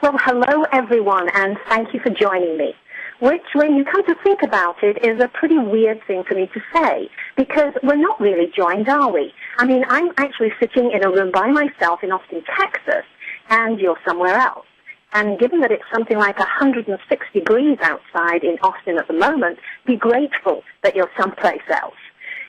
Well, hello, everyone, and thank you for joining me, which, when you come to think about it, is a pretty weird thing for me to say, because we're not really joined, are we? I mean, I'm actually sitting in a room by myself in Austin, Texas, and you're somewhere else. And given that it's something like 106 degrees outside in Austin at the moment, be grateful that you're someplace else.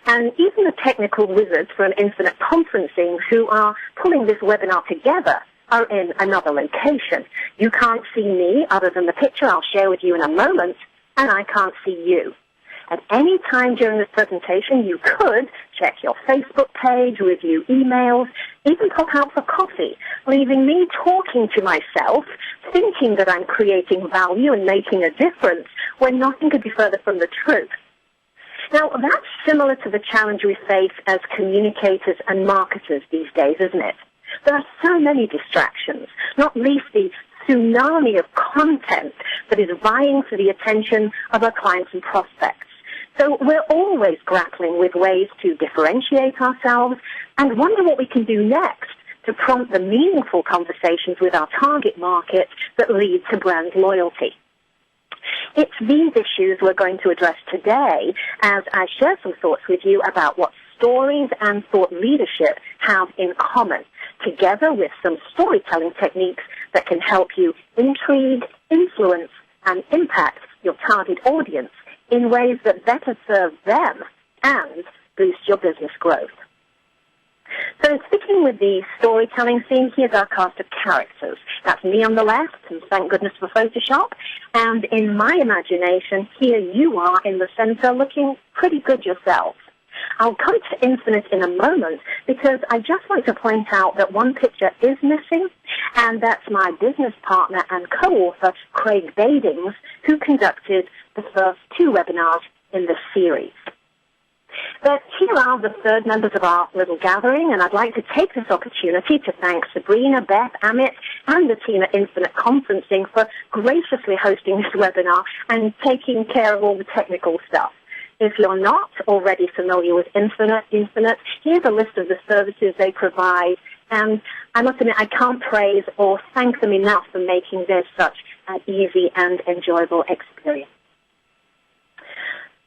And even the technical wizards from Infinite Conferencing who are pulling this webinar together are in another location. You can't see me other than the picture I'll share with you in a moment, and I can't see you. At any time during this presentation, you could check your Facebook page, review emails, even pop out for coffee, leaving me talking to myself, thinking that I'm creating value and making a difference when nothing could be further from the truth. Now, that's similar to the challenge we face as communicators and marketers these days, isn't it? There are so many distractions, not least the tsunami of content that is vying for the attention of our clients and prospects. So we're always grappling with ways to differentiate ourselves and wonder what we can do next to prompt the meaningful conversations with our target market that lead to brand loyalty. It's these issues we're going to address today as I share some thoughts with you about what stories and thought leadership have in common, together with some storytelling techniques that can help you intrigue, influence, and impact your target audience in ways that better serve them and boost your business growth. So sticking with the storytelling theme, here's our cast of characters. That's me on the left, and thank goodness for Photoshop. And in my imagination, here you are in the center looking pretty good yourself. I'll come to Infinite in a moment because I just want to point out that one picture is missing, and that's my business partner and co-author, Craig Badings, who conducted the first two webinars in this series. But here are the third members of our little gathering, and I'd like to take this opportunity to thank Sabrina, Beth, Amit, and the team at Infinite Conferencing for graciously hosting this webinar and taking care of all the technical stuff. If you're not already familiar with Infinite, here's a list of the services they provide, and I must admit I can't praise or thank them enough for making this such an easy and enjoyable experience.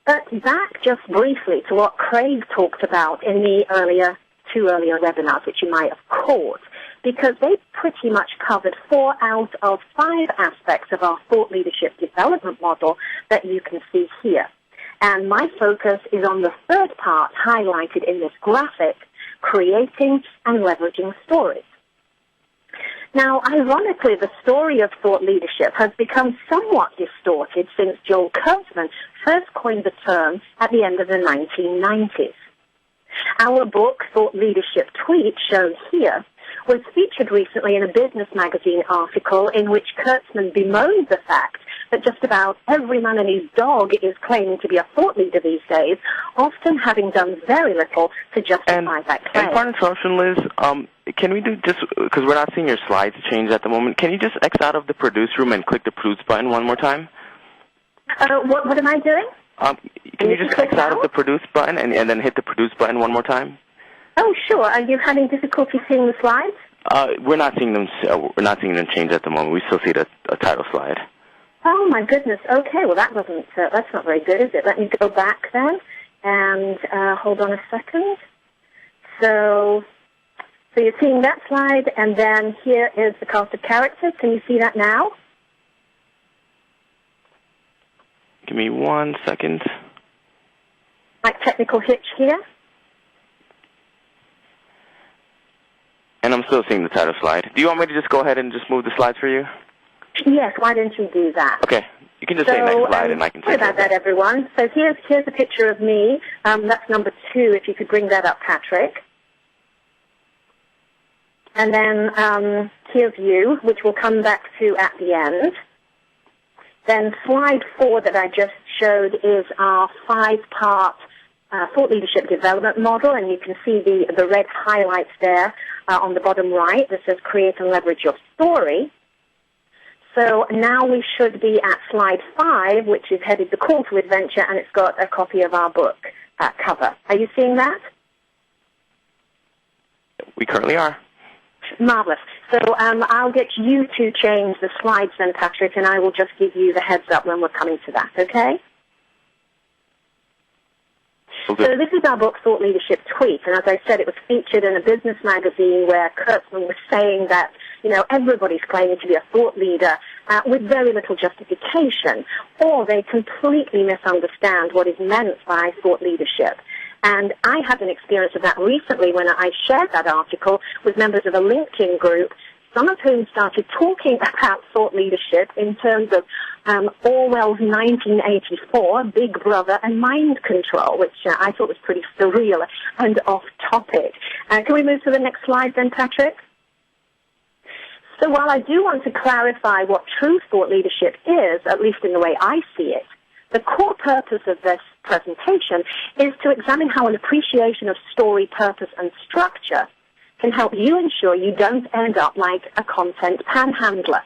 But back just briefly to what Craig talked about in the two earlier webinars, which you might have caught, because they pretty much covered 4 out of 5 aspects of our thought leadership development model that you can see here. And my focus is on the third part highlighted in this graphic, creating and leveraging stories. Now, ironically, the story of thought leadership has become somewhat distorted since Joel Kurtzman first coined the term at the end of the 1990s. Our book, Thought Leadership Tweet, shown here, was featured recently in a business magazine article in which Kurtzman bemoaned the fact that just about every man and his dog is claiming to be a thought leader these days, often having done very little to justify that claim. And part instruction, Liz, can we do just, because we're not seeing your slides change at the moment, can you just X out of the produce room and click the produce button one more time? What am I doing? Can you just X out of the produce button and then hit the produce button one more time? Oh, sure. Are you having difficulty seeing the slides? We're not seeing them. We're not seeing them change at the moment. We still see a title slide. Oh my goodness. Okay. Well, that doesn't. That's not very good, is it? Let me go back then and hold on a second. So you're seeing that slide, and then here is the cast of characters. Can you see that now? Give me 1 second. Like technical hitch here. And I'm still seeing the title slide. Do you want me to just go ahead and just move the slides for you? Yes, why don't you do that? Okay. You can just say next slide and I can say sorry about that, everyone. So here's a picture of me. That's number 2, if you could bring that up, Patrick. And then here's you, which we'll come back to at the end. Then slide 4 that I just showed is our 5-part thought leadership development model, and you can see the red highlights there on the bottom right that says create and leverage your story. So now we should be at slide 5, which is headed the call to adventure, and it's got a copy of our book cover. Are you seeing that? We currently are. Marvelous. So I'll get you to change the slides then, Patrick, and I will just give you the heads up when we're coming to that, okay? Okay. So this is our book, Thought Leadership Tweet, and as I said, it was featured in a business magazine where Kurtzman was saying that, you know, everybody's claiming to be a thought leader with very little justification, or they completely misunderstand what is meant by thought leadership. And I had an experience of that recently when I shared that article with members of a LinkedIn group, some of whom started talking about thought leadership in terms of Orwell's 1984, Big Brother, and mind control, which I thought was pretty surreal and off-topic. Can we move to the next slide then, Patrick? So while I do want to clarify what true thought leadership is, at least in the way I see it, the core purpose of this presentation is to examine how an appreciation of story, purpose, and structure can help you ensure you don't end up like a content panhandler.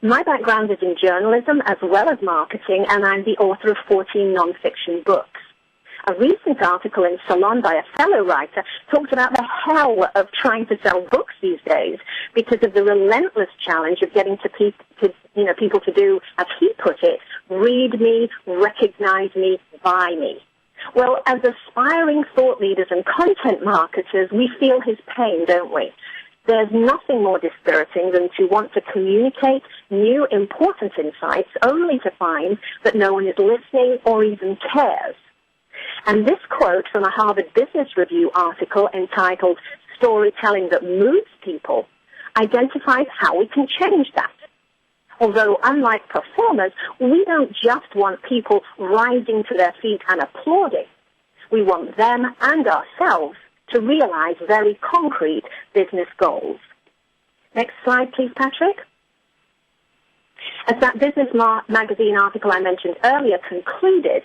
My background is in journalism as well as marketing, and I'm the author of 14 nonfiction books. A recent article in Salon by a fellow writer talks about the hell of trying to sell books these days because of the relentless challenge of getting people to do, as he put it, read me, recognize me, buy me. Well, as aspiring thought leaders and content marketers, we feel his pain, don't we? There's nothing more dispiriting than to want to communicate new important insights only to find that no one is listening or even cares. And this quote from a Harvard Business Review article entitled Storytelling That Moves People identifies how we can change that. Although, unlike performers, we don't just want people rising to their feet and applauding. We want them and ourselves to realize very concrete business goals. Next slide, please, Patrick. As that Business Magazine article I mentioned earlier concluded,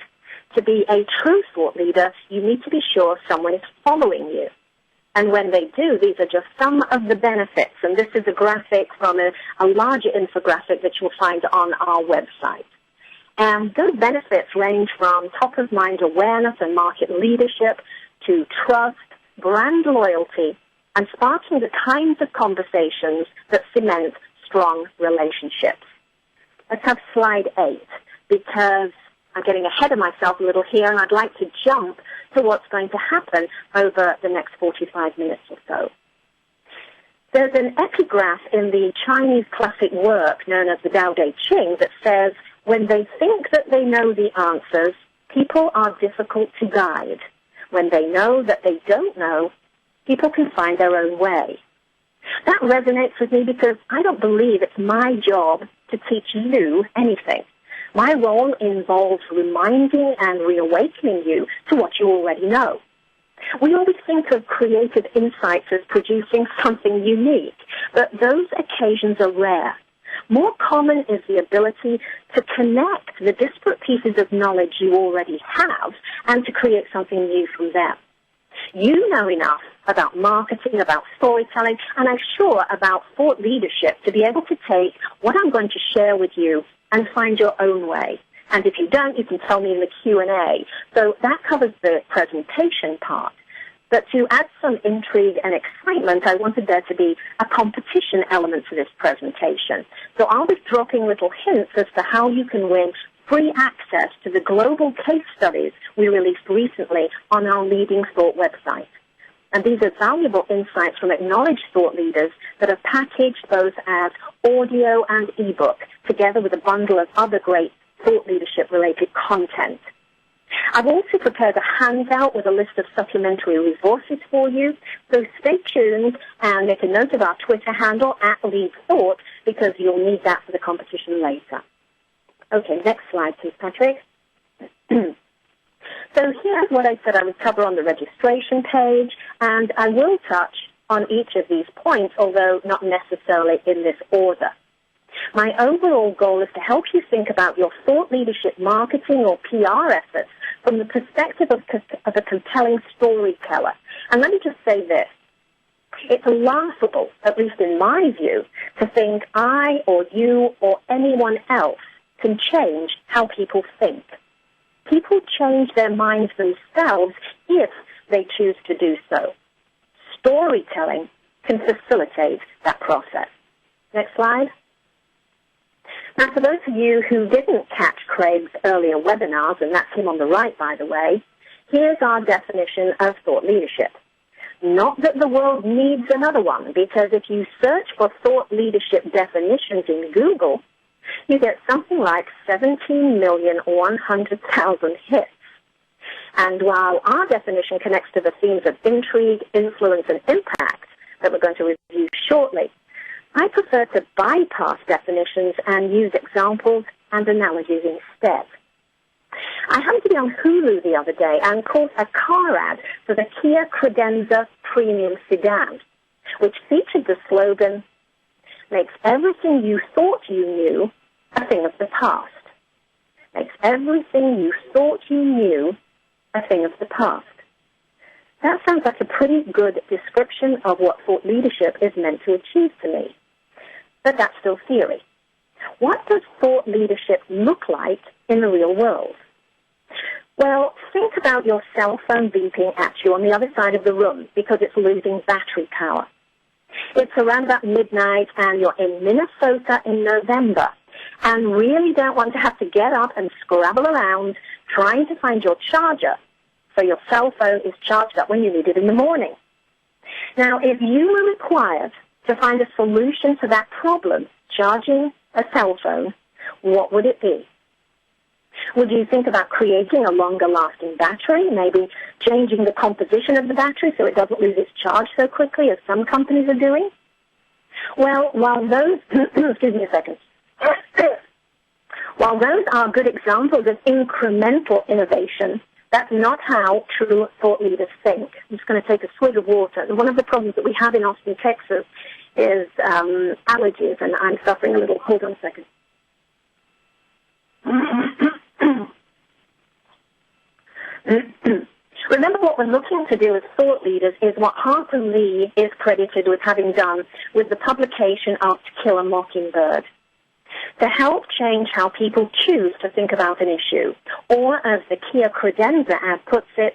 to be a true thought leader, you need to be sure someone is following you. And when they do, these are just some of the benefits. And this is a graphic from a larger infographic that you'll find on our website. And those benefits range from top-of-mind awareness and market leadership to trust, brand loyalty, and sparking the kinds of conversations that cement strong relationships. Let's have slide 8, because I'm getting ahead of myself a little here, and I'd like to jump to what's going to happen over the next 45 minutes or so. There's an epigraph in the Chinese classic work known as the Tao Te Ching that says, when they think that they know the answers, people are difficult to guide. When they know that they don't know, people can find their own way. That resonates with me because I don't believe it's my job to teach you anything. My role involves reminding and reawakening you to what you already know. We always think of creative insights as producing something unique, but those occasions are rare. More common is the ability to connect the disparate pieces of knowledge you already have and to create something new from them. You know enough about marketing, about storytelling, and I'm sure about thought leadership to be able to take what I'm going to share with you and find your own way. And if you don't, you can tell me in the Q&A. So that covers the presentation part. But to add some intrigue and excitement, I wanted there to be a competition element to this presentation. So I'll be dropping little hints as to how you can win free access to the global case studies we released recently on our Leading Thought website. And these are valuable insights from acknowledged thought leaders that are packaged both as audio and ebook, together with a bundle of other great thought leadership-related content. I've also prepared a handout with a list of supplementary resources for you, so stay tuned and make a note of our Twitter handle, @LeadThought, because you'll need that for the competition later. Okay, next slide, please, Patrick. So here's what I said I would cover on the registration page, and I will touch on each of these points, although not necessarily in this order. My overall goal is to help you think about your thought leadership marketing or PR efforts from the perspective of a compelling storyteller. And let me just say this. It's laughable, at least in my view, to think I or you or anyone else can change how people think. People change their minds themselves if they choose to do so. Storytelling can facilitate that process. Next slide. Now, for those of you who didn't catch Craig's earlier webinars, and that's him on the right, by the way, here's our definition of thought leadership. Not that the world needs another one, because if you search for thought leadership definitions in Google, you get something like 17,100,000 hits. And while our definition connects to the themes of intrigue, influence, and impact that we're going to review shortly, I prefer to bypass definitions and use examples and analogies instead. I happened to be on Hulu the other day and caught a car ad for the Kia Credenza Premium Sedan, which featured the slogan, "Makes everything you thought you knew a thing of the past." Makes everything you thought you knew a thing of the past. That sounds like a pretty good description of what thought leadership is meant to achieve to me. But that's still theory. What does thought leadership look like in the real world? Well, think about your cell phone beeping at you on the other side of the room because it's losing battery power. It's around about midnight and you're in Minnesota in November and really don't want to have to get up and scrabble around trying to find your charger so your cell phone is charged up when you need it in the morning. Now, if you were required to find a solution to that problem, charging a cell phone, what would it be? Would you think about creating a longer-lasting battery, maybe changing the composition of the battery so it doesn't lose its charge so quickly as some companies are doing? Well, while those, excuse me a second, while those are good examples of incremental innovation, that's not how true thought leaders think. I'm just going to take a swig of water. And one of the problems that we have in Austin, Texas is allergies, and I'm suffering a little. Hold on a second. Remember, what we're looking to do as thought leaders is what Harper Lee is credited with having done with the publication of To Kill a Mockingbird, to help change how people choose to think about an issue, or as the Kia Credenza ad puts it,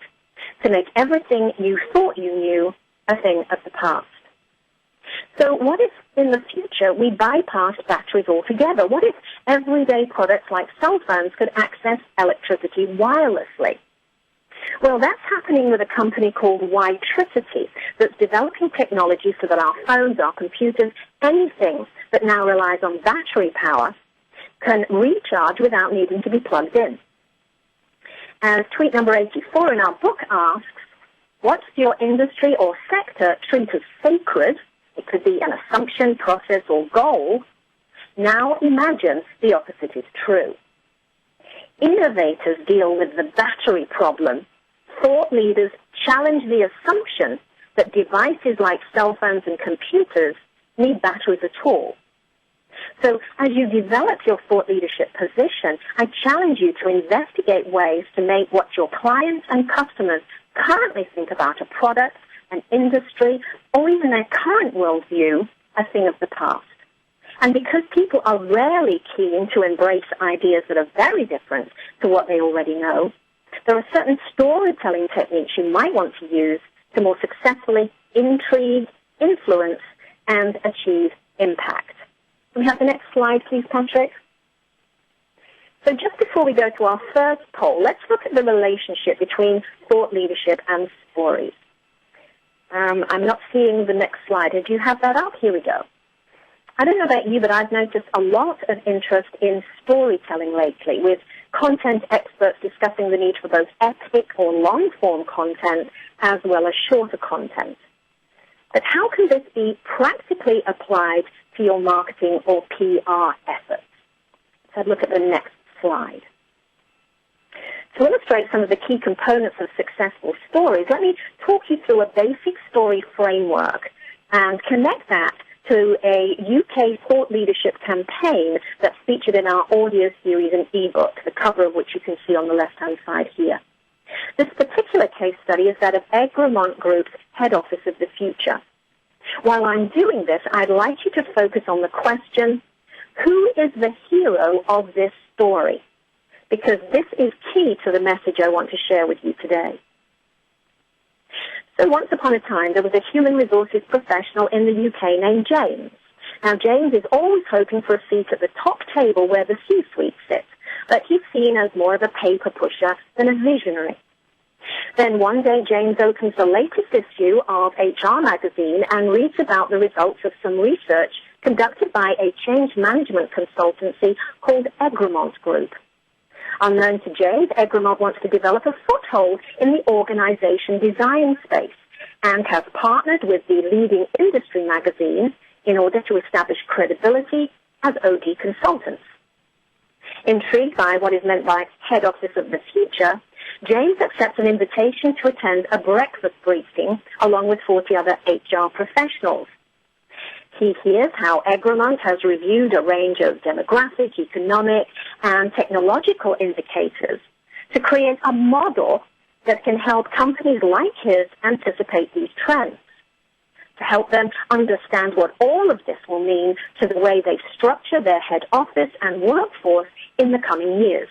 to make everything you thought you knew a thing of the past. So what if in the future we bypassed batteries altogether? What if everyday products like cell phones could access electricity wirelessly? Well, that's happening with a company called Witricity that's developing technology so that our phones, our computers, anything that now relies on battery power can recharge without needing to be plugged in. As tweet number 84 in our book asks, what's your industry or sector treat as sacred? It could be an assumption, process, or goal. Now imagine the opposite is true. Innovators deal with the battery problem. Thought leaders challenge the assumption that devices like cell phones and computers need batteries at all. So as you develop your thought leadership position, I challenge you to investigate ways to make what your clients and customers currently think about a product, an industry, or even their current worldview a thing of the past. And because people are rarely keen to embrace ideas that are very different to what they already know, there are certain storytelling techniques you might want to use to more successfully intrigue, influence, and achieve impact. Can we have the next slide, please, Patrick? So just before we go to our first poll, let's look at the relationship between thought leadership and stories. I'm not seeing the next slide. Do you have that up? Here we go. I don't know about you, but I've noticed a lot of interest in storytelling lately, with content experts discussing the need for both epic or long-form content as well as shorter content. But how can this be practically applied to your marketing or PR efforts? So look at the next slide. To illustrate some of the key components of successful stories, let me talk you through a basic story framework and connect that to a UK thought leadership campaign that's featured in our audio series and ebook, the cover of which you can see on the left-hand side here. This particular case study is that of Egremont Group's Head Office of the Future. While I'm doing this, I'd like you to focus on the question, who is the hero of this story? Because this is key to the message I want to share with you today. So once upon a time, there was a human resources professional in the UK named James. Now, James is always hoping for a seat at the top table where the C-suite sits, but he's seen as more of a paper pusher than a visionary. Then one day, James opens the latest issue of HR magazine and reads about the results of some research conducted by a change management consultancy called Egremont Group. Unknown to James, Egremont wants to develop a foothold in the organization design space and has partnered with the leading industry magazine in order to establish credibility as OD consultants. Intrigued by what is meant by head office of the future, James accepts an invitation to attend a breakfast briefing along with 40 other HR professionals. He hears how Egremont has reviewed a range of demographic, economic, and technological indicators to create a model that can help companies like his anticipate these trends, to help them understand what all of this will mean to the way they structure their head office and workforce in the coming years.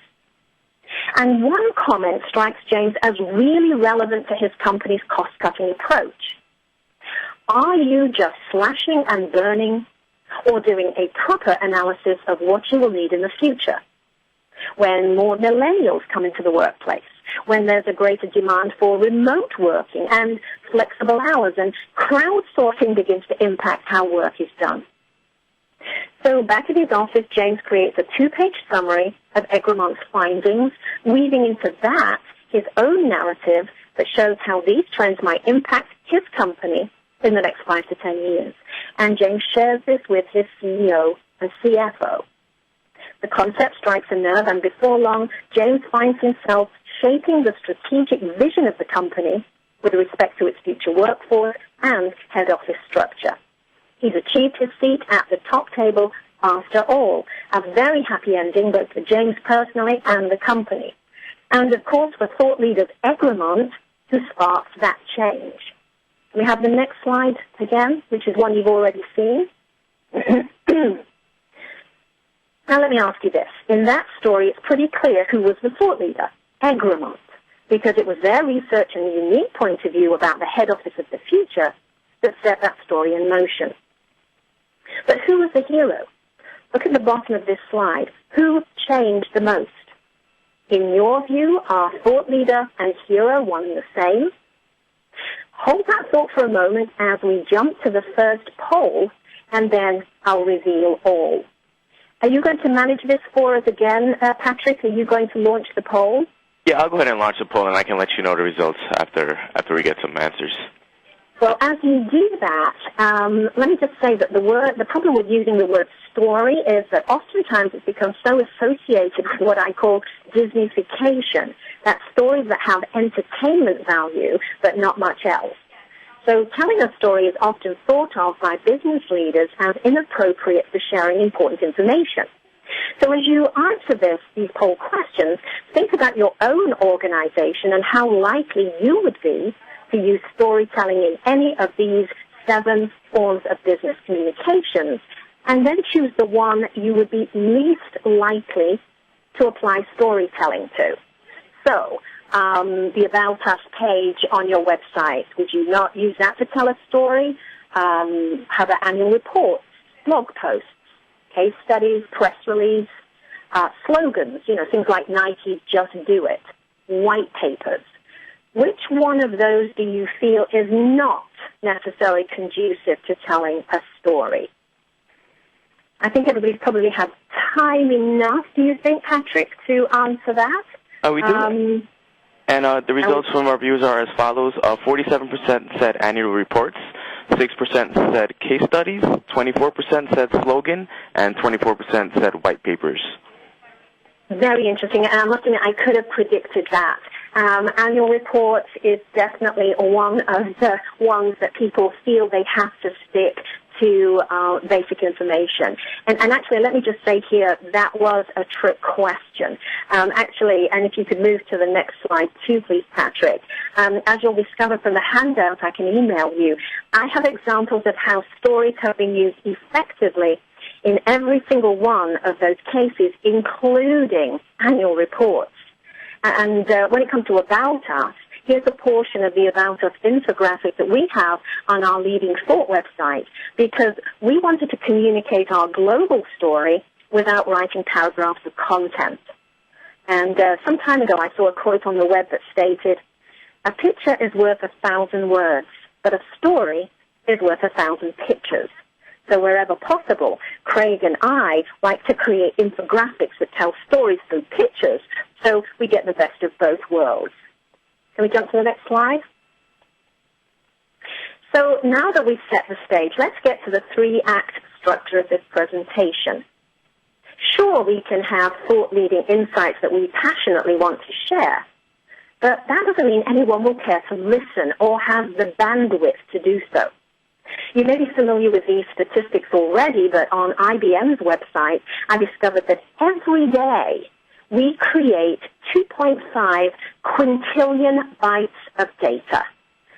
And one comment strikes James as really relevant to his company's cost-cutting approach. Are you just slashing and burning, or doing a proper analysis of what you will need in the future? When more millennials come into the workplace, when there's a greater demand for remote working and flexible hours, and crowdsourcing begins to impact how work is done. So back at his office, James creates a 2-page summary of Egremont's findings, weaving into that his own narrative that shows how these trends might impact his company in the next 5 to 10 years. And James shares this with his CEO and CFO. The concept strikes a nerve, and before long, James finds himself shaping the strategic vision of the company with respect to its future workforce and head office structure. He's achieved his seat at the top table after all. A very happy ending, both for James personally and the company. And, of course, for thought leaders Egremont, who sparked that change. We have the next slide again, which is one you've already seen. Now, let me ask you this. In that story, it's pretty clear who was the thought leader, Egremont, because it was their research and unique point of view about the head office of the future that set that story in motion. But who was the hero? Look at the bottom of this slide. Who changed the most? In your view, are thought leader and hero one and the same? Hold that thought for a moment as we jump to the first poll, and then I'll reveal all. Are you going to manage this for us again, Patrick? Are you going to launch the poll? Yeah, I'll go ahead and launch the poll, and I can let you know the results after we get some answers. Well, as you do that, let me just say that the problem with using the word story is that oftentimes it's become so associated with what I call Disneyfication, that stories that have entertainment value but not much else. So telling a story is often thought of by business leaders as inappropriate for sharing important information. So as you answer these poll questions, think about your own organization and how likely you would be to use storytelling in any of these 7 forms of business communications, and then choose the one you would be least likely to apply storytelling to. So, the About Us page on your website, would you not use that to tell a story? How about annual reports, blog posts, case studies, press release, slogans, things like Nike, just do it, white papers. Which one of those do you feel is not necessarily conducive to telling a story? I think everybody's probably had time enough, do you think, Patrick, to answer that? We do. And the results from our viewers are as follows. 47% said annual reports, 6% said case studies, 24% said slogan, and 24% said white papers. Very interesting, and I must admit I could have predicted that. Annual reports is definitely one of the ones that people feel they have to stick to basic information. And actually, let me just say here, that was a trick question. Actually, and if you could move to the next slide too, please, Patrick. As you'll discover from the handout I can email you, I have examples of how stories have been used effectively in every single one of those cases, including annual reports. And when it comes to About Us, here's a portion of the About Us infographic that we have on our Leading Thought website, because we wanted to communicate our global story without writing paragraphs of content. And some time ago, I saw a quote on the web that stated, "A picture is worth 1,000 words, but a story is worth 1,000 pictures." So wherever possible, Craig and I like to create infographics that tell stories through pictures, so we get the best of both worlds. Can we jump to the next slide? So now that we've set the stage, let's get to the 3-act structure of this presentation. Sure, we can have thought-leading insights that we passionately want to share, but that doesn't mean anyone will care to listen or have the bandwidth to do so. You may be familiar with these statistics already, but on IBM's website, I discovered that every day we create 2.5 quintillion bytes of data.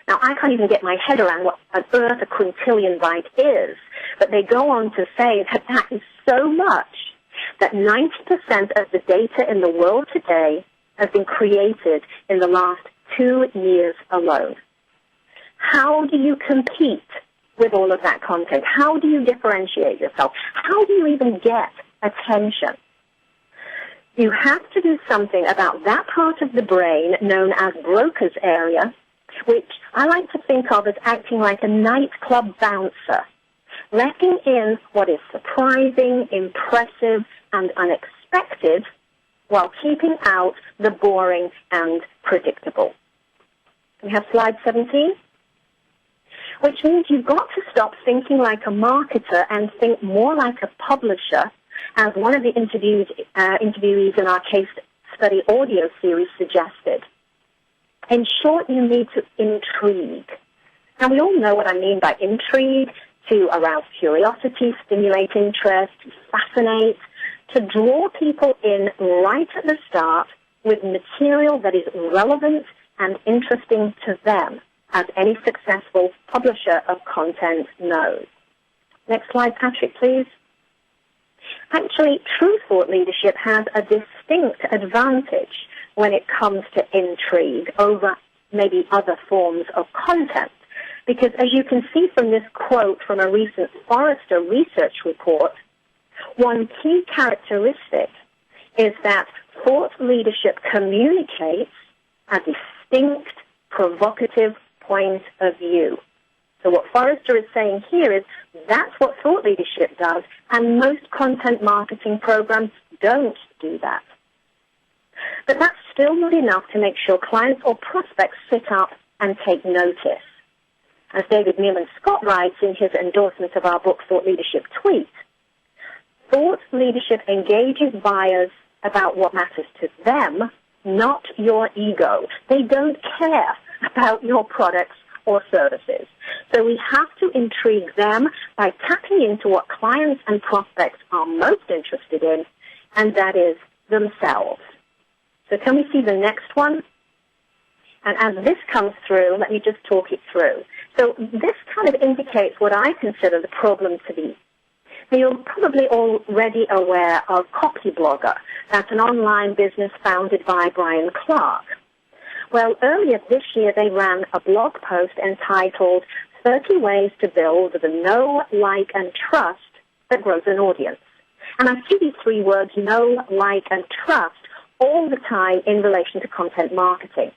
Now, I can't even get my head around what on earth a quintillion byte is, but they go on to say that that is so much that 90% of the data in the world today has been created in the last 2 years alone. How do you compete with all of that content? How do you differentiate yourself? How do you even get attention? You have to do something about that part of the brain known as Broca's area, which I like to think of as acting like a nightclub bouncer, letting in what is surprising, impressive, and unexpected, while keeping out the boring and predictable. We have slide 17. Which means you've got to stop thinking like a marketer and think more like a publisher, as one of the interviewees in our case study audio series suggested. In short, you need to intrigue. Now, we all know what I mean by intrigue: to arouse curiosity, stimulate interest, to fascinate, to draw people in right at the start with material that is relevant and interesting to them, as any successful publisher of content knows. Next slide, Patrick, please. Actually, true thought leadership has a distinct advantage when it comes to intrigue over maybe other forms of content. Because as you can see from this quote from a recent Forrester research report, one key characteristic is that thought leadership communicates a distinct, provocative point of view. So what Forrester is saying here is that's what thought leadership does, and most content marketing programs don't do that. But that's still not enough to make sure clients or prospects sit up and take notice. As David Nealon Scott writes in his endorsement of our book, Thought Leadership Tweet, thought leadership engages buyers about what matters to them, not your ego. They don't care about your products or services. So we have to intrigue them by tapping into what clients and prospects are most interested in, and that is themselves. So can we see the next one? And as this comes through, let me just talk it through. So this kind of indicates what I consider the problem to be. Now, you're probably already aware of Copyblogger. That's an online business founded by Brian Clark. Well, earlier this year, they ran a blog post entitled 30 Ways to Build the Know, Like, and Trust that Grows an Audience. And I see these 3 words, know, like, and trust, all the time in relation to content marketing.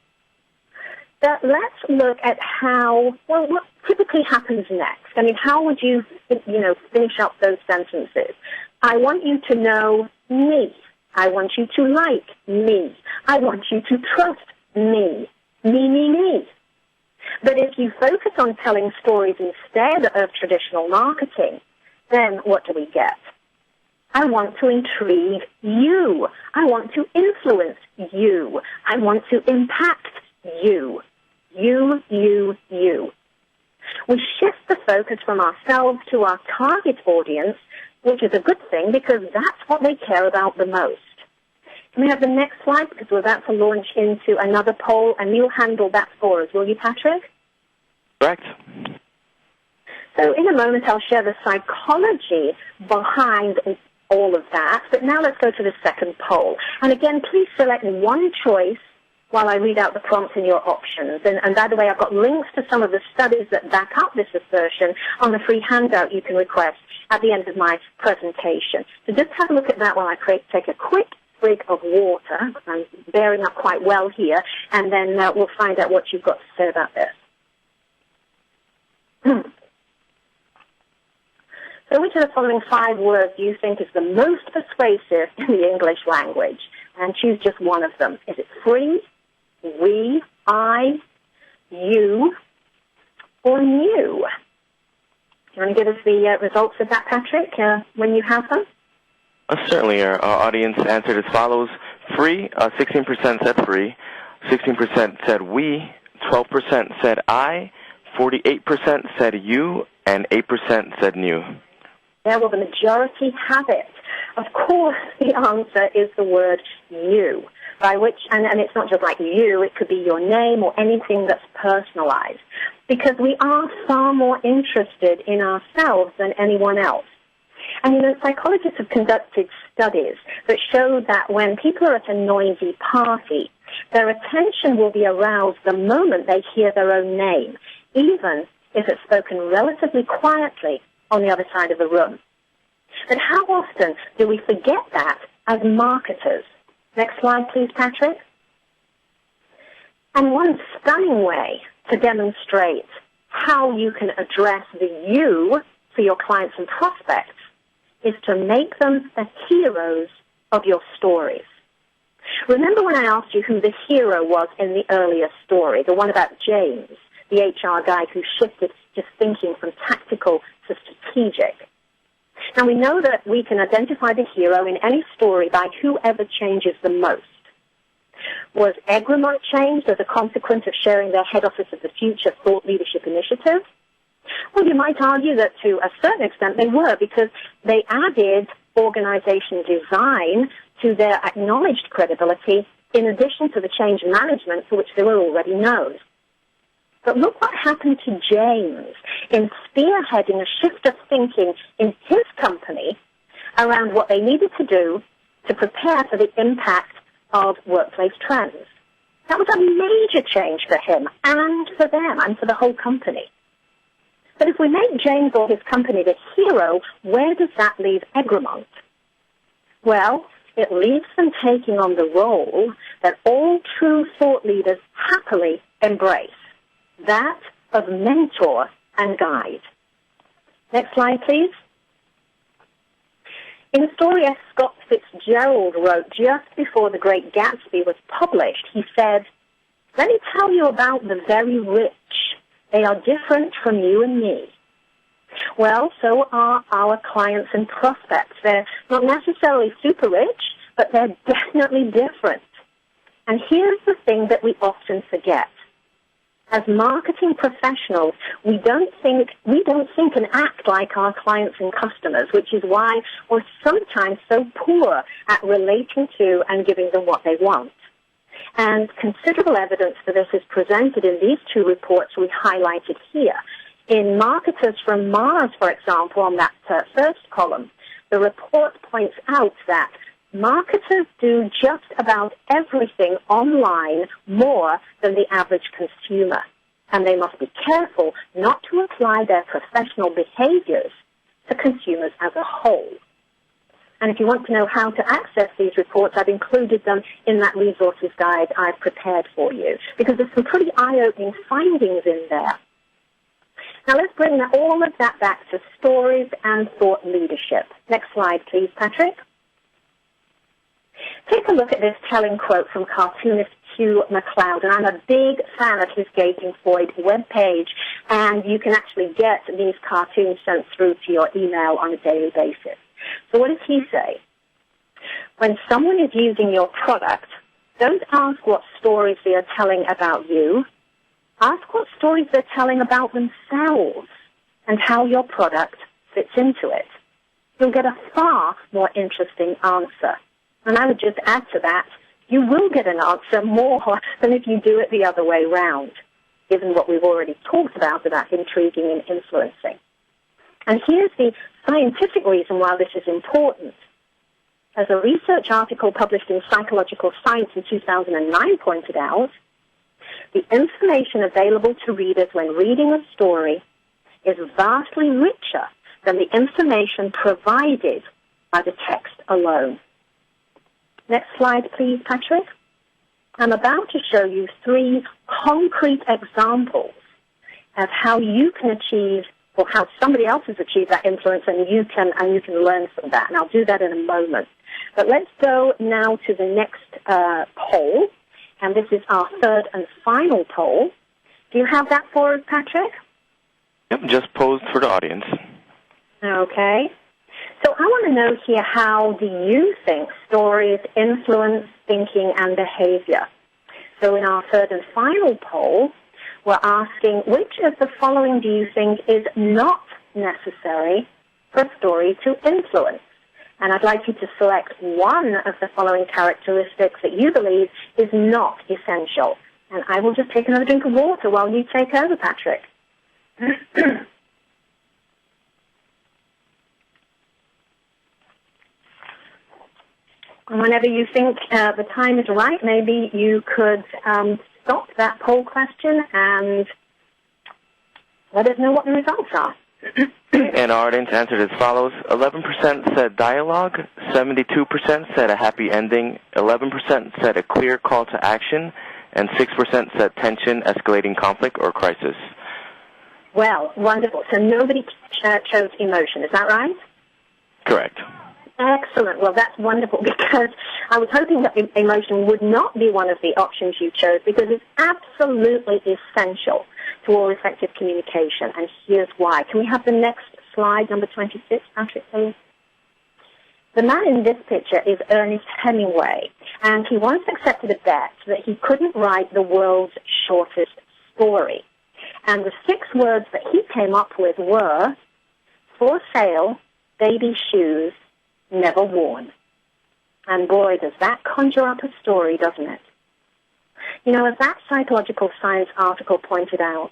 But let's look at what typically happens next. I mean, how would you finish up those sentences? I want you to know me. I want you to like me. I want you to trust me. Me. But if you focus on telling stories instead of traditional marketing, then what do we get? I want to intrigue you. I want to influence you. I want to impact you. You. We shift the focus from ourselves to our target audience, which is a good thing because that's what they care about the most. Can we have the next slide? Because we're about to launch into another poll, and you'll handle that for us, will you, Patrick? Correct. So in a moment, I'll share the psychology behind all of that. But now let's go to the second poll. And again, please select one choice while I read out the prompts and your options. And by the way, I've got links to some of the studies that back up this assertion on the free handout you can request at the end of my presentation. So just have a look at that while I take a quick swig of water. I'm bearing up quite well here, and then we'll find out what you've got to say about this. So which of the following 5 words do you think is the most persuasive in the English language? And choose just one of them. Is it free, we, I, you, or new? Do you want to give us the results of that, Patrick, when you have them? Certainly. Our audience answered as follows. Free, 16% said free, 16% said we, 12% said I, 48% said you, and 8% said new. Yeah, well, the majority have it. Of course, the answer is the word you, by which, and it's not just like you, it could be your name or anything that's personalized, because we are far more interested in ourselves than anyone else. And, you know, psychologists have conducted studies that show that when people are at a noisy party, their attention will be aroused the moment they hear their own name, even if it's spoken relatively quietly on the other side of the room. But how often do we forget that as marketers? Next slide, please, Patrick. And one stunning way to demonstrate how you can address the you for your clients and prospects is to make them the heroes of your stories. Remember when I asked you who the hero was in the earlier story, the one about James, the HR guy who shifted his thinking from tactical to strategic? Now, we know that we can identify the hero in any story by whoever changes the most. Was Egremont changed as a consequence of sharing their Head Office of the Future Thought Leadership Initiative? Well, you might argue that to a certain extent they were, because they added organization design to their acknowledged credibility in addition to the change management for which they were already known. But look what happened to James in spearheading a shift of thinking in his company around what they needed to do to prepare for the impact of workplace trends. That was a major change for him and for them and for the whole company. But if we make James or his company the hero, where does that leave Egremont? Well, it leaves them taking on the role that all true thought leaders happily embrace, that of mentor and guide. Next slide, please. In a story F. Scott Fitzgerald wrote just before The Great Gatsby was published, he said, "Let me tell you about the very rich. They are different from you and me." Well, so are our clients and prospects. They're not necessarily super rich, but they're definitely different. And here's the thing that we often forget. As marketing professionals, we don't think and act like our clients and customers, which is why we're sometimes so poor at relating to and giving them what they want. And considerable evidence for this is presented in these 2 reports we highlighted here. In Marketers from Mars, for example, on that first column, the report points out that marketers do just about everything online more than the average consumer, and they must be careful not to apply their professional behaviors to consumers as a whole. And if you want to know how to access these reports, I've included them in that resources guide I've prepared for you, because there's some pretty eye-opening findings in there. Now let's bring all of that back to stories and thought leadership. Next slide, please, Patrick. Take a look at this telling quote from cartoonist Hugh MacLeod, and I'm a big fan of his Gauging Freud webpage, and you can actually get these cartoons sent through to your email on a daily basis. So what does he say? When someone is using your product, don't ask what stories they are telling about you. Ask what stories they're telling about themselves and how your product fits into it. You'll get a far more interesting answer. And I would just add to that, you will get an answer more than if you do it the other way round, given what we've already talked about intriguing and influencing. And here's the scientific reason why this is important. as a research article published in Psychological Science in 2009 pointed out, the information available to readers when reading a story is vastly richer than the information provided by the text alone. Next slide, please, Patrick. I'm about to show you 3 concrete examples of how you can achieve, or how somebody else has achieved that influence, and you can learn from that. And I'll do that in a moment. But let's go now to the next poll, and this is our third and final poll. Do you have that for us, Patrick? Yep, just posed for the audience. Okay. So I want to know here, how do you think stories influence thinking and behavior? So in our third and final poll, we're asking, which of the following do you think is not necessary for a story to influence? And I'd like you to select one of the following characteristics that you believe is not essential. And I will just take another drink of water while you take over, Patrick. And whenever you think the time is right, maybe you could stop that poll question and let us know what the results are. And our audience answered as follows. 11% said dialogue, 72% said a happy ending, 11% said a clear call to action, and 6% said tension, escalating conflict, or crisis. Well, wonderful. So nobody chose emotion, is that right? Correct. Excellent. Well, that's wonderful, because I was hoping that emotion would not be one of the options you chose, because it's absolutely essential to all effective communication, and here's why. Can we have the next slide, number 26, Patrick, please? The man in this picture is Ernest Hemingway, and he once accepted a bet that he couldn't write the world's shortest story. And the 6 words that he came up with were, for sale, baby shoes, never worn. And boy, does that conjure up a story, doesn't it? You know, as that Psychological Science article pointed out,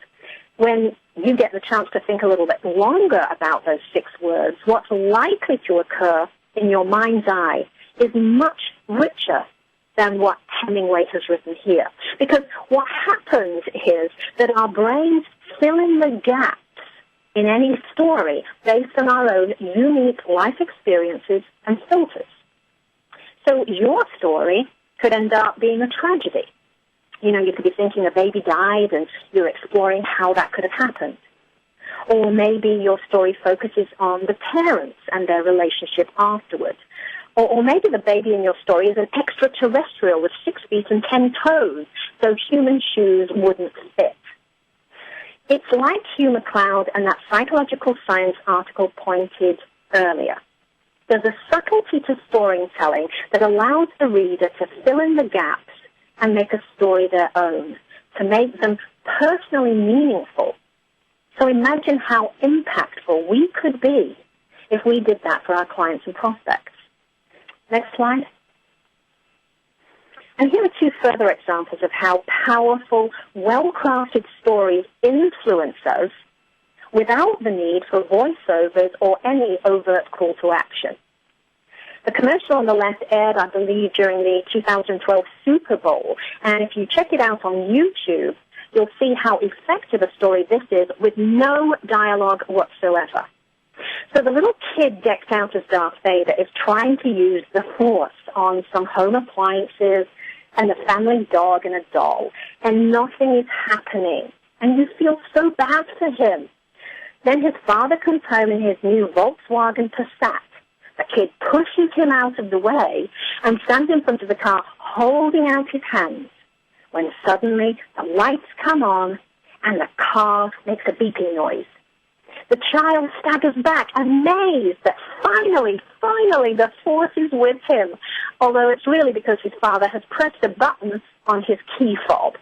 when you get the chance to think a little bit longer about those 6 words, what's likely to occur in your mind's eye is much richer than what Hemingway has written here. Because what happens is that our brains fill in the gaps in any story based on our own unique life experiences and filters. So your story could end up being a tragedy. You know, you could be thinking a baby died and you're exploring how that could have happened. Or maybe your story focuses on the parents and their relationship afterwards. Or maybe the baby in your story is an extraterrestrial with 6 feet and 10 toes, so human shoes wouldn't fit. It's like Hugh MacLeod and that Psychological Science article pointed earlier. There's a subtlety to storytelling that allows the reader to fill in the gaps and make a story their own, to make them personally meaningful. So imagine how impactful we could be if we did that for our clients and prospects. Next slide. And here are 2 further examples of how powerful, well-crafted stories influence us without the need for voiceovers or any overt call to action. The commercial on the left aired, I believe, during the 2012 Super Bowl, and if you check it out on YouTube, you'll see how effective a story this is with no dialogue whatsoever. So the little kid decked out as Darth Vader is trying to use the Force on some home appliances and the family dog and a doll, and nothing is happening, and you feel so bad for him. Then his father comes home in his new Volkswagen Passat. The kid pushes him out of the way and stands in front of the car holding out his hands, when suddenly the lights come on and the car makes a beeping noise. The child staggers back, amazed that finally, the Force is with him, although it's really because his father has pressed a button on his key fob.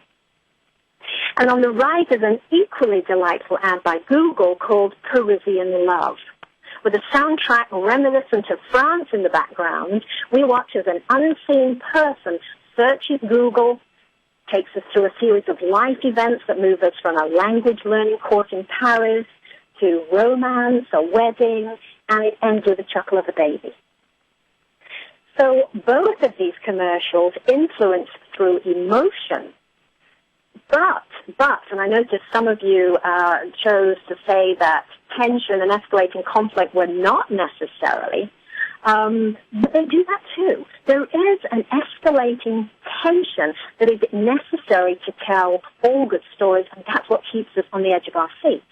And on the right is an equally delightful ad by Google called Parisian Love. With a soundtrack reminiscent of France in the background, we watch as an unseen person searches Google, takes us through a series of life events that move us from a language learning course in Paris to romance, a wedding, and it ends with a chuckle of a baby. So both of these commercials influence through emotion. But, and I noticed some of you chose to say that tension and escalating conflict were not necessarily, but they do that too. There is an escalating tension that is necessary to tell all good stories, and that's what keeps us on the edge of our seats.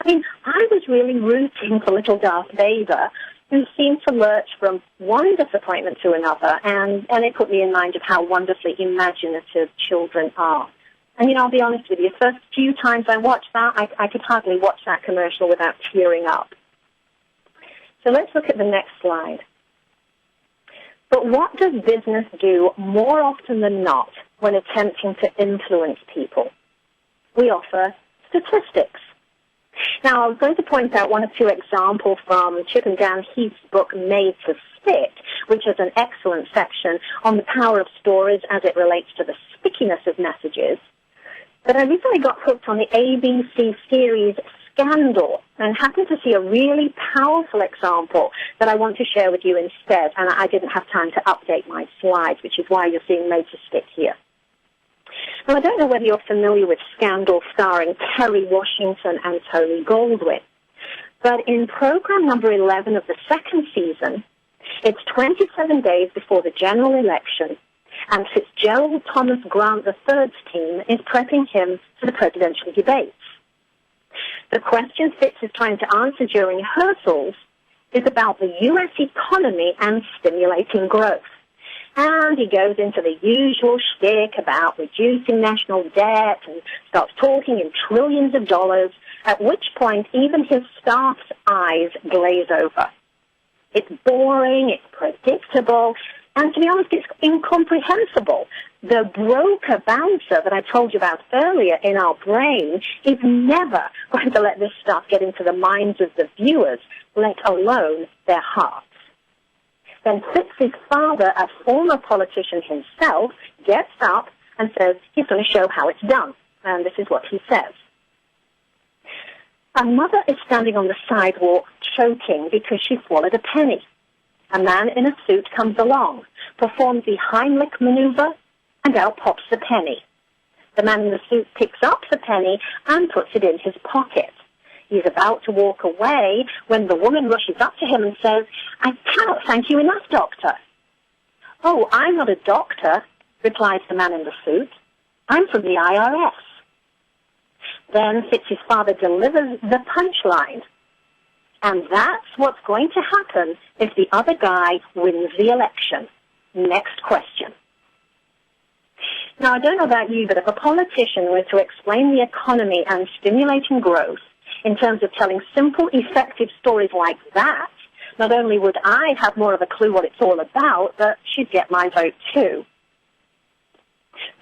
I mean, I was really rooting for little Darth Vader, who seemed to lurch from one disappointment to another, and it put me in mind of how wonderfully imaginative children are. And, you know, I'll be honest with you, the first few times I watched that, I could hardly watch that commercial without tearing up. So let's look at the next slide. But what does business do more often than not when attempting to influence people? We offer statistics. Now, I was going to point out one or two examples from Chip and Dan Heath's book, Made to Stick, which is an excellent section on the power of stories as it relates to the stickiness of messages. But I recently got hooked on the ABC series Scandal and happened to see a really powerful example that I want to share with you instead, and I didn't have time to update my slides, which is why you're seeing Made to Stick here. Now, I don't know whether you're familiar with Scandal starring Kerry Washington and Tony Goldwyn, but in program number 11 of the second season, it's 27 days before the general election, and Fitzgerald Thomas Grant III's team is prepping him for the presidential debates. The question Fitz is trying to answer during rehearsals is about the U.S. economy and stimulating growth. And he goes into the usual shtick about reducing national debt and starts talking in trillions of dollars, at which point even his staff's eyes glaze over. It's boring, it's predictable, and to be honest, it's incomprehensible. The broker bouncer that I told you about earlier in our brain is never going to let this stuff get into the minds of the viewers, let alone their hearts. Then Fitz's father, a former politician himself, gets up and says he's going to show how it's done. And this is what he says. A mother is standing on the sidewalk choking because she swallowed a penny. A man in a suit comes along, performs the Heimlich maneuver, and out pops the penny. The man in the suit picks up the penny and puts it in his pocket. He's about to walk away when the woman rushes up to him and says, "I cannot thank you enough, doctor." "Oh, I'm not a doctor," replies the man in the suit. "I'm from the IRS." Then Fitz's father delivers the punchline. And that's what's going to happen if the other guy wins the election. Next question. Now, I don't know about you, but if a politician were to explain the economy and stimulating growth in terms of telling simple, effective stories like that, not only would I have more of a clue what it's all about, but she'd get my vote too.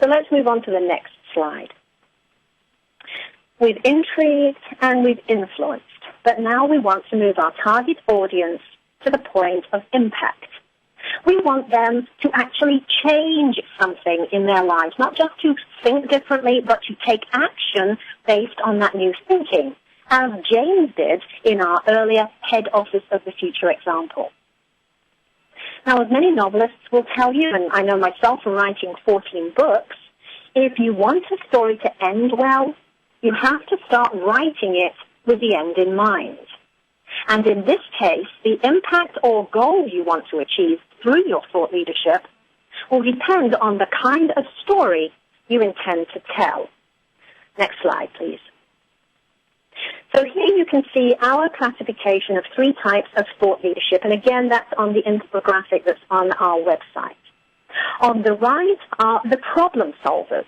So let's move on to the next slide. We've intrigued and we've influenced, but now we want to move our target audience to the point of impact. We want them to actually change something in their lives, not just to think differently, but to take action based on that new thinking, as James did in our earlier Head Office of the Future example. Now, as many novelists will tell you, and I know myself from writing 14 books, if you want a story to end well, you have to start writing it with the end in mind. And in this case, the impact or goal you want to achieve through your thought leadership will depend on the kind of story you intend to tell. Next slide, please. So here you can see our classification of 3 types of thought leadership, and again, that's on the infographic that's on our website. On the right are the problem solvers.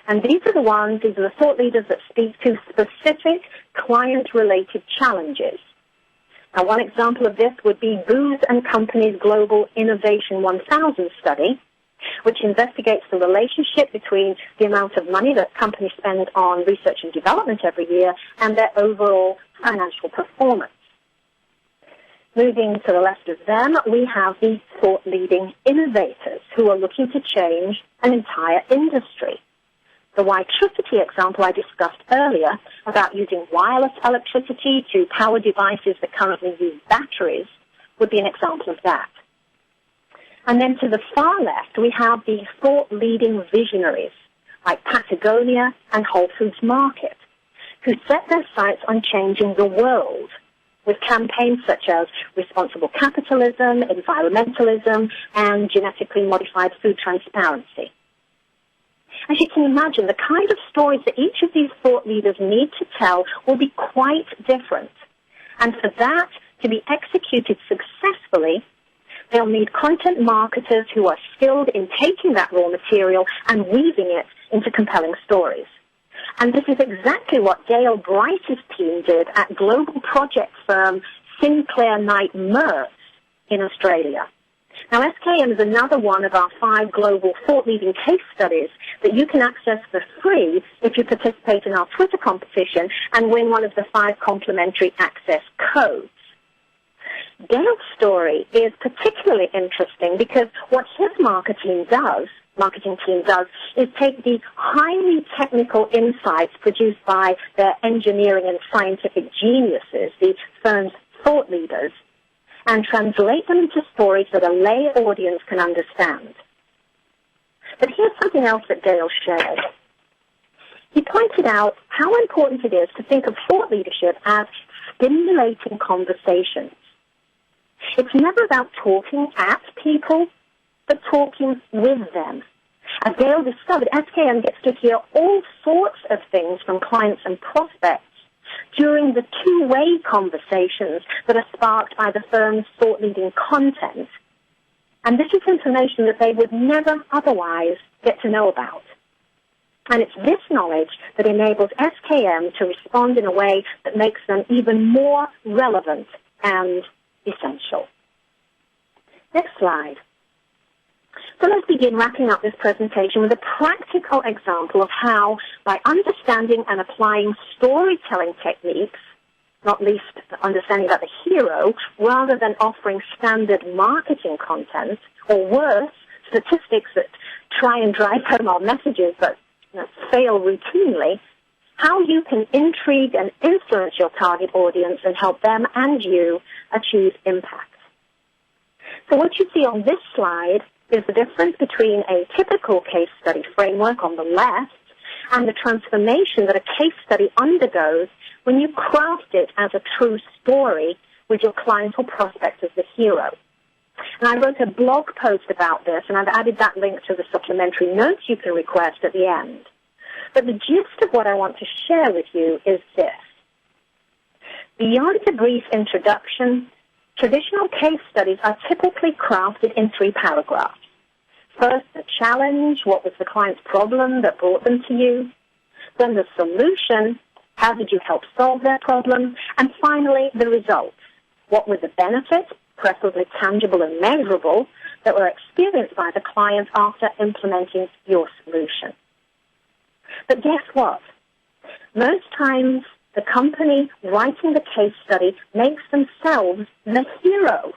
And these are the thought leaders that speak to specific client-related challenges. Now, one example of this would be Booz & Company's Global Innovation 1000 study, which investigates the relationship between the amount of money that companies spend on research and development every year and their overall financial performance. Moving to the left of them, we have the thought-leading innovators who are looking to change an entire industry. The Witricity example I discussed earlier about using wireless electricity to power devices that currently use batteries would be an example of that. And then to the far left, we have the thought-leading visionaries like Patagonia and Whole Foods Market, who set their sights on changing the world with campaigns such as responsible capitalism, environmentalism, and genetically modified food transparency. As you can imagine, the kind of stories that each of these thought leaders need to tell will be quite different. And for that to be executed successfully, they'll need content marketers who are skilled in taking that raw material and weaving it into compelling stories. And this is exactly what Dale Brice's team did at global project firm Sinclair Knight Merz in Australia. Now, SKM is another one of our 5 global thought-leading case studies that you can access for free if you participate in our Twitter competition and win one of the 5 complimentary access codes. Dale's story is particularly interesting because what his marketing team does is take the highly technical insights produced by their engineering and scientific geniuses, the firm's thought leaders, and translate them into stories that a lay audience can understand. But here's something else that Dale shared. He pointed out how important it is to think of thought leadership as stimulating conversations. It's never about talking at people, but talking with them. As Dale discovered, SKM gets to hear all sorts of things from clients and prospects during the two-way conversations that are sparked by the firm's thought-leading content. And this is information that they would never otherwise get to know about. And it's this knowledge that enables SKM to respond in a way that makes them even more relevant and essential. Next slide. So let's begin wrapping up this presentation with a practical example of how, by understanding and applying storytelling techniques, not least understanding about the hero, rather than offering standard marketing content, or worse, statistics that try and drive home our messages but fail routinely, how you can intrigue and influence your target audience and help them and you achieve impact. So what you see on this slide is the difference between a typical case study framework on the left and the transformation that a case study undergoes when you craft it as a true story with your client or prospect as the hero. And I wrote a blog post about this, and I've added that link to the supplementary notes you can request at the end. But the gist of what I want to share with you is this. Beyond a brief introduction, traditional case studies are typically crafted in 3 paragraphs. First, the challenge, what was the client's problem that brought them to you? Then the solution, how did you help solve their problem? And finally, the results. What were the benefits, preferably tangible and measurable, that were experienced by the client after implementing your solution? But guess what? Most times, the company writing the case study makes themselves the hero.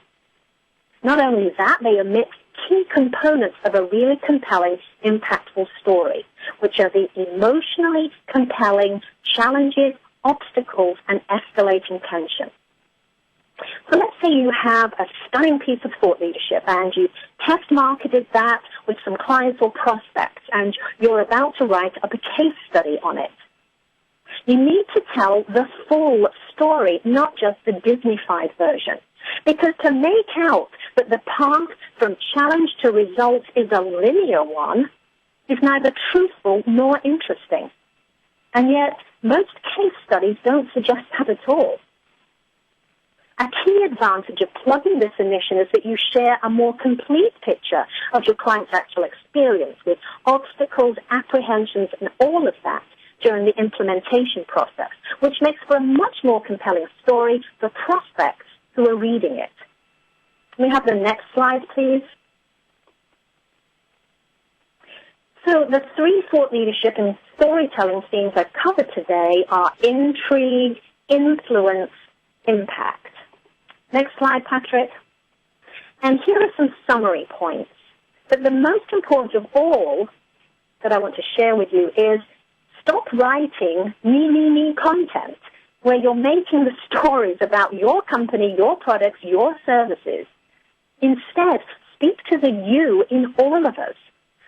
Not only that, they omit key components of a really compelling, impactful story, which are the emotionally compelling challenges, obstacles, and escalating tension. So let's say you have a stunning piece of thought leadership and you test marketed that with some clients or prospects and you're about to write up a case study on it. You need to tell the full story, not just the Disney-fied version. Because to make out that the path from challenge to result is a linear one is neither truthful nor interesting. And yet, most case studies don't suggest that at all. A key advantage of plugging this in is that you share a more complete picture of your client's actual experience with obstacles, apprehensions, and all of that during the implementation process, which makes for a much more compelling story for prospects who are reading it. Can we have the next slide, please? So the 3 thought leadership and storytelling themes I've covered today are intrigue, influence, impact. Next slide, Patrick. And here are some summary points. But the most important of all that I want to share with you is stop writing me content where you're making the stories about your company, your products, your services. Instead, speak to the you in all of us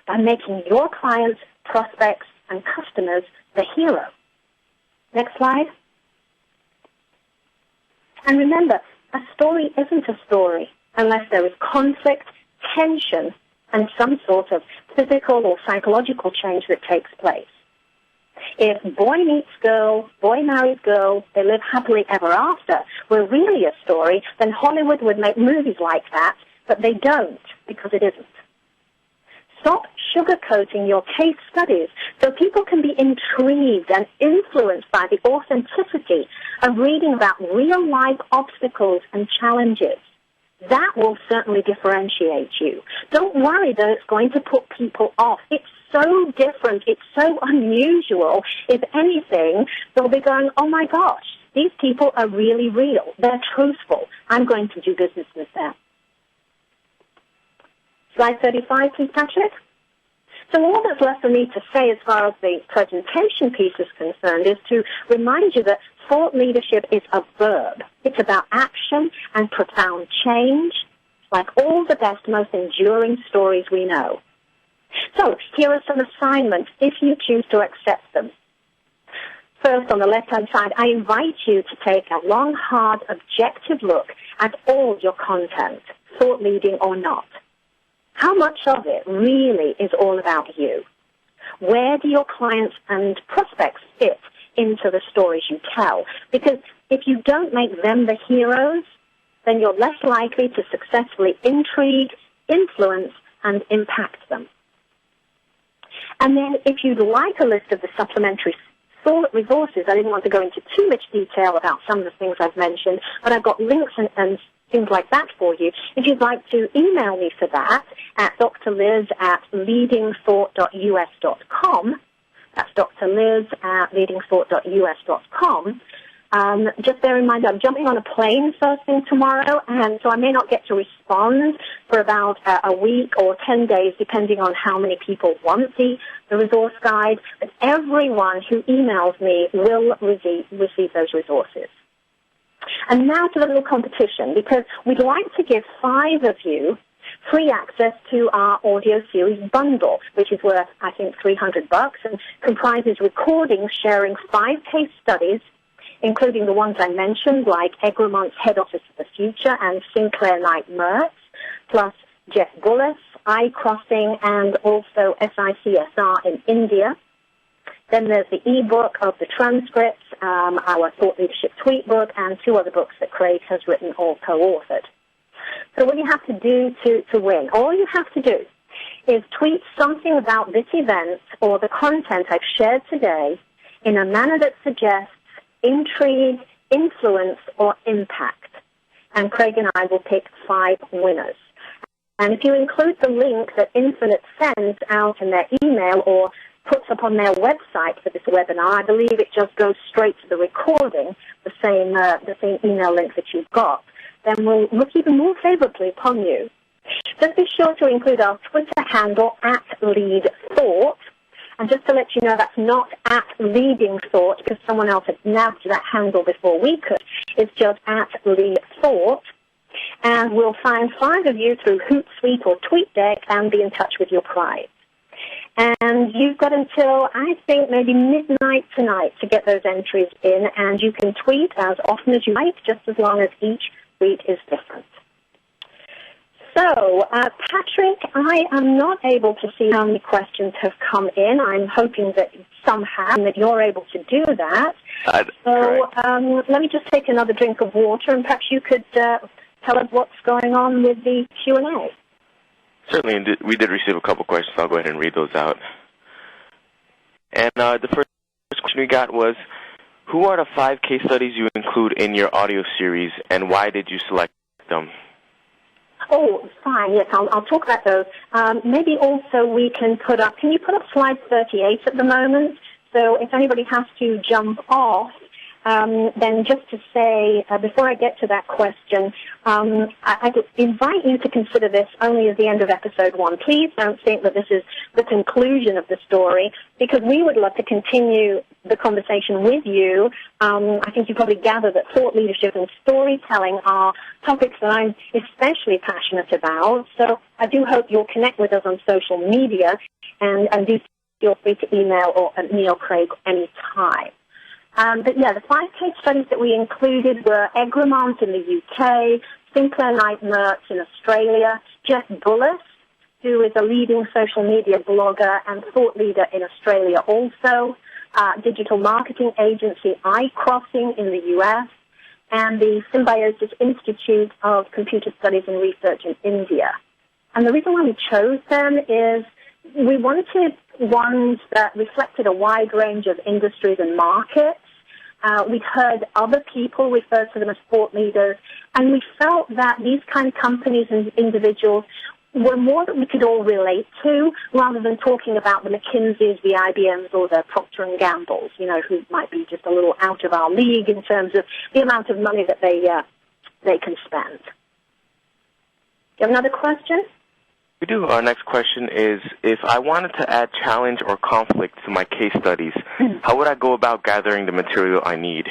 by making your clients, prospects, and customers the hero. Next slide. And remember, a story isn't a story unless there is conflict, tension, and some sort of physical or psychological change that takes place. If boy meets girl, boy marries girl, they live happily ever after were really a story, then Hollywood would make movies like that, but they don't, because it isn't. Stop sugarcoating your case studies so people can be intrigued and influenced by the authenticity of reading about real-life obstacles and challenges. That will certainly differentiate you. Don't worry that it's going to put people off. It's so different. It's so unusual. If anything, they'll be going, oh, my gosh, these people are really real. They're truthful. I'm going to do business with them. Slide 35, please, Patrick. So all that's left for me to say as far as the presentation piece is concerned is to remind you that thought leadership is a verb. It's about action and profound change, like all the best, most enduring stories we know. So here are some assignments if you choose to accept them. First, on the left-hand side, I invite you to take a long, hard, objective look at all your content, thought leading or not. How much of it really is all about you? Where do your clients and prospects fit into the stories you tell? Because if you don't make them the heroes, then you're less likely to successfully intrigue, influence, and impact them. And then if you'd like a list of the supplementary thought resources, I didn't want to go into too much detail about some of the things I've mentioned, but I've got links and things like that for you. If you'd like to email me for that at drliz@leadingthought.us.com, that's drliz@leadingthought.us.com, just bear in mind I'm jumping on a plane first thing tomorrow, and so I may not get to respond for about a week or 10 days, depending on how many people want the resource guide. But everyone who emails me will receive those resources. And now to the little competition, because we'd like to give 5 of you free access to our audio series bundle, which is worth, I think, $300 and comprises recordings sharing 5 case studies, including the ones I mentioned, like Egremont's Head Office of the Future and Sinclair Knight Mertz, plus Jeff Bullis, iCrossing, and also SICSR in India. Then there's the e-book of the transcripts, our Thought Leadership Tweet book, and 2 other books that Craig has written or co-authored. So what you have to do to win, all you have to do is tweet something about this event or the content I've shared today in a manner that suggests intrigue, influence, or impact. And Craig and I will pick 5 winners. And if you include the link that Infinite sends out in their email or puts up on their website for this webinar, I believe it just goes straight to the recording, the same email link that you've got, then we'll look even more favorably upon you. Just be sure to include our Twitter handle @LeadThought. And just to let you know, that's not @LeadingThought, because someone else had nabbed that handle before we could. It's just @LeadThought. And we'll find 5 of you through Hootsuite or TweetDeck and be in touch with your prize. And you've got until, I think, maybe midnight tonight to get those entries in, and you can tweet as often as you like, just as long as each tweet is different. So, Patrick, I am not able to see how many questions have come in. I'm hoping that some have, and that you're able to do that. So let me just take another drink of water, and perhaps you could tell us what's going on with the Q&A. Certainly, we did receive a couple questions. I'll go ahead and read those out. And the first question we got was, who are the 5 case studies you include in your audio series, and why did you select them? Oh, fine. Yes, I'll talk about those. Maybe also we can put up, can you put up slide 38 at the moment? So if anybody has to jump off, then just to say, before I get to that question, I invite you to consider this only at the end of episode 1. Please don't think that this is the conclusion of the story, because we would love to continue the conversation with you. I think you probably gather that thought leadership and storytelling are topics that I'm especially passionate about. So I do hope you'll connect with us on social media, and do feel free to email or Neil Craig anytime. But yeah, the 5 case studies that we included were Egremont in the UK, Sinclair Knight Mertz in Australia, Jeff Bullis, who is a leading social media blogger and thought leader in Australia also, digital marketing agency iCrossing in the US, and the Symbiosis Institute of Computer Studies and Research in India. And the reason why we chose them is we wanted ones that reflected a wide range of industries and markets. We'd heard other people refer to them as thought leaders, and we felt that these kind of companies and individuals were more that we could all relate to, rather than talking about the McKinseys, the IBMs, or the Procter & Gamble's, who might be just a little out of our league in terms of the amount of money that they can spend. Do you have another question? We do. Our next question is, if I wanted to add challenge or conflict to my case studies, how would I go about gathering the material I need?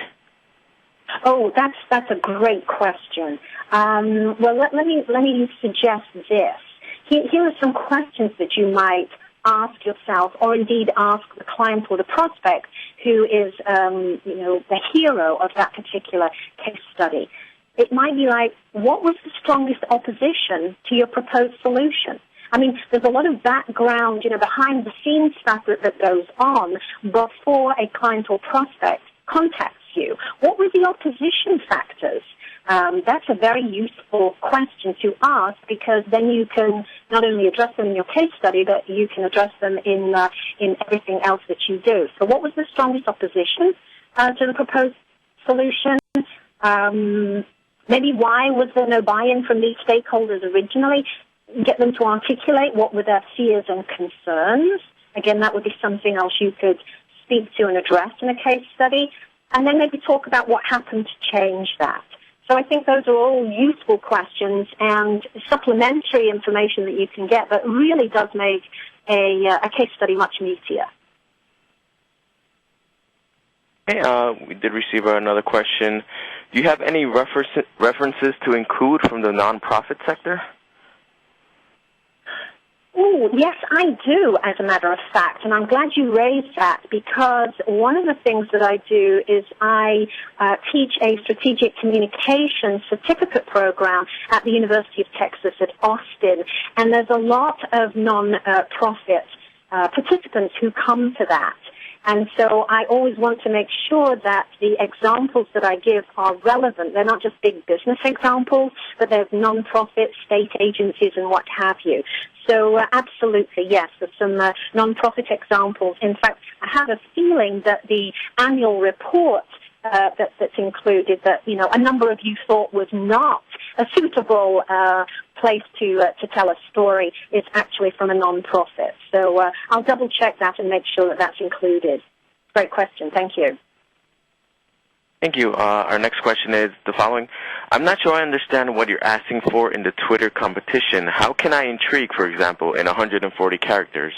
Oh, that's a great question. Well, let me suggest this. Here are some questions that you might ask yourself, or indeed ask the client or the prospect who is, the hero of that particular case study. It might be like, what was the strongest opposition to your proposed solution? I mean, there's a lot of background, behind the scenes stuff that goes on before a client or prospect contacts you. What were the opposition factors? That's a very useful question to ask, because then you can not only address them in your case study, but you can address them in everything else that you do. So what was the strongest opposition to the proposed solution? Maybe why was there no buy-in from these stakeholders originally? Get them to articulate what were their fears and concerns. Again, that would be something else you could speak to and address in a case study. And then maybe talk about what happened to change that. So I think those are all useful questions and supplementary information that you can get that really does make a case study much meatier. Okay, we did receive another question. Do you have any references to include from the nonprofit sector? Oh, yes, I do, as a matter of fact, and I'm glad you raised that, because one of the things that I do is I teach a strategic communication certificate program at the University of Texas at Austin, and there's a lot of non-profit participants who come to that. And so I always want to make sure that the examples that I give are relevant. They're not just big business examples, but there's non-profit, state agencies, and what have you. So absolutely, yes, there's some non-profit examples. In fact, I have a feeling that the annual report that's included that, a number of you thought was not a suitable place to tell a story is actually from a non-profit. So I'll double-check that and make sure that that's included. Great question. Thank you. Thank you. Our next question is the following. I'm not sure I understand what you're asking for in the Twitter competition. How can I intrigue, for example, in 140 characters?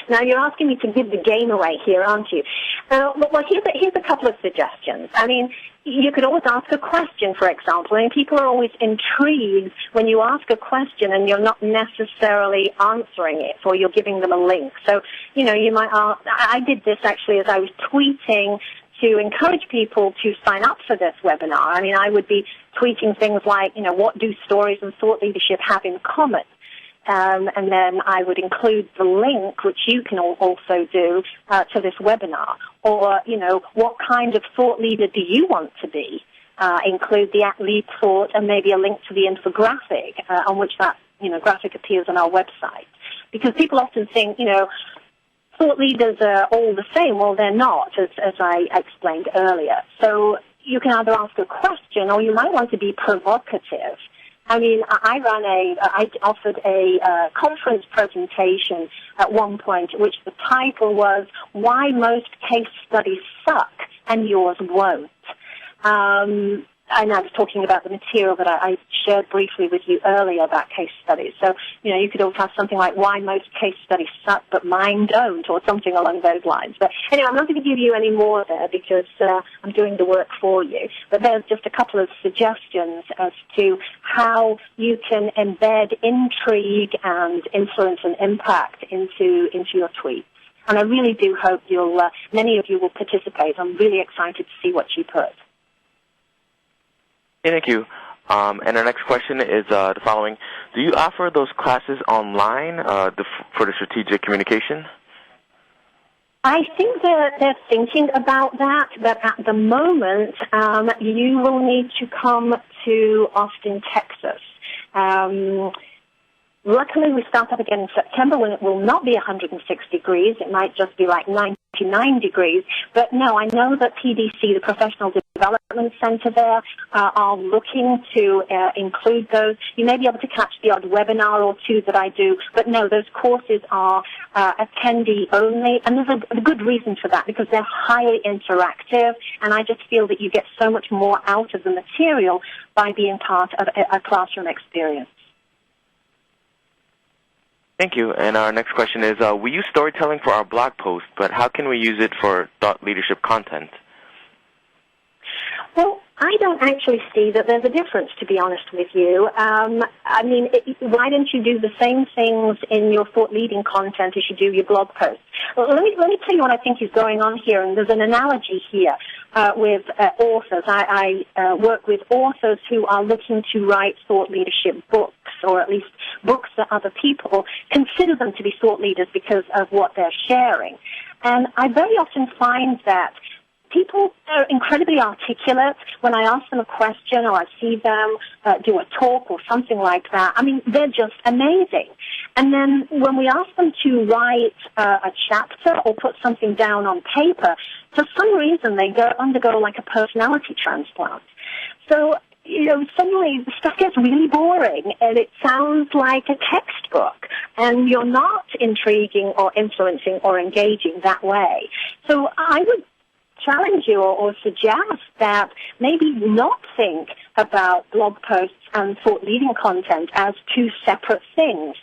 Now, you're asking me to give the game away here, aren't you? Well, here's a couple of suggestions. I mean, you could always ask a question, for example. I mean, people are always intrigued when you ask a question and you're not necessarily answering it, or you're giving them a link. So, you might ask, I did this actually as I was tweeting to encourage people to sign up for this webinar. I mean, I would be tweeting things like, what do stories and thought leadership have in common? And then I would include the link, which you can also do, to this webinar. Or, what kind of thought leader do you want to be? Include the lead thought and maybe a link to the infographic on which that, graphic appears on our website. Because people often think, thought leaders are all the same. Well, they're not, as I explained earlier. So you can either ask a question, or you might want to be provocative. I mean, I offered a conference presentation at one point, which the title was "Why Most Case Studies Suck and yours won't. And I was talking about the material that I shared briefly with you earlier about case studies. So, you could also have something like why most case studies suck but mine don't, or something along those lines. But anyway, I'm not going to give you any more there because I'm doing the work for you. But there's just a couple of suggestions as to how you can embed intrigue and influence and impact into your tweets. And I really do hope many of you will participate. I'm really excited to see what you put. Thank you. And our next question is the following. Do you offer those classes online for the strategic communication? I think they're thinking about that, but at the moment, you will need to come to Austin, Texas. Luckily, we start up again in September when it will not be 106 degrees. It might just be like 99 degrees. But no, I know that PDC, the Professional Development Center there, are looking to include those. You may be able to catch the odd webinar or two that I do, but no, those courses are attendee only. And there's a good reason for that because they're highly interactive, and I just feel that you get so much more out of the material by being part of a classroom experience. Thank you. And our next question is, we use storytelling for our blog posts, but how can we use it for thought leadership content? Well, I don't actually see that there's a difference, to be honest with you. Why don't you do the same things in your thought-leading content as you do your blog posts? Well, let me tell you what I think is going on here, and there's an analogy here with authors. I work with authors who are looking to write thought leadership books, or at least books that other people consider them to be thought leaders because of what they're sharing. And I very often find that people are incredibly articulate. When I ask them a question or I see them do a talk or something like that, they're just amazing. And then when we ask them to write a chapter or put something down on paper, for some reason they undergo like a personality transplant. So, suddenly the stuff gets really boring and it sounds like a textbook and you're not intriguing or influencing or engaging that way. So I would challenge you or suggest that maybe not think about blog posts and thought-leading content as two separate things.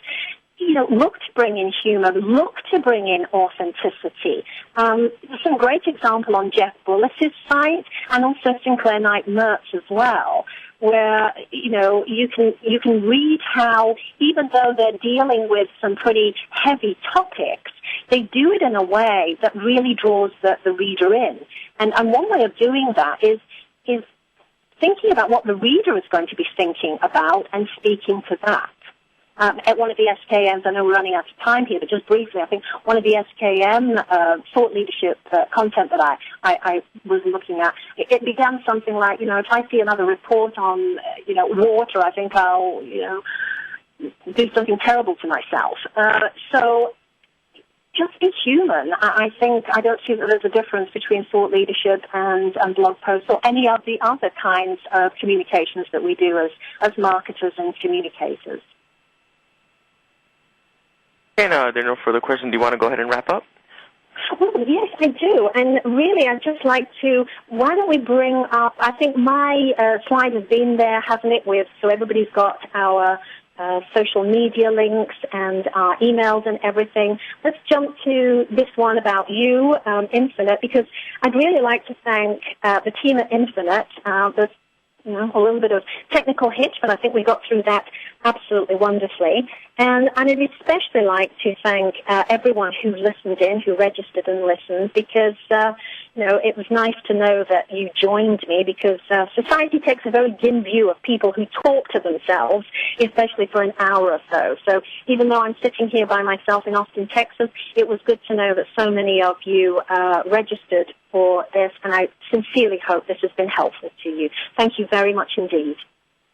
Look to bring in humor, look to bring in authenticity. There's some great example on Jeff Bullis' site and also Sinclair Knight Mertz as well, where, you can read how, even though they're dealing with some pretty heavy topics, they do it in a way that really draws the reader in. And one way of doing that is thinking about what the reader is going to be thinking about and speaking to that. At one of the SKMs, I know we're running out of time here, but just briefly, I think one of the SKM thought leadership content that I was looking at, it began something like, if I see another report on, water, I think I'll, do something terrible to myself. So just be human. I don't see that there's a difference between thought leadership and blog posts or any of the other kinds of communications that we do as marketers and communicators. Okay, now, there are no further questions. Do you want to go ahead and wrap up? Well, yes, I do. And really, I'd just like to, why don't we bring up, I think my slide has been there, hasn't it, so everybody's got our social media links and our emails and everything. Let's jump to this one about you, Infinite, because I'd really like to thank the team at Infinite. There's a little bit of technical hitch, but I think we got through that absolutely wonderfully. And I'd especially like to thank everyone who listened in, who registered and listened, because, it was nice to know that you joined me, because society takes a very dim view of people who talk to themselves, especially for an hour or so. So even though I'm sitting here by myself in Austin, Texas, it was good to know that so many of you registered for this, and I sincerely hope this has been helpful to you. Thank you very much indeed.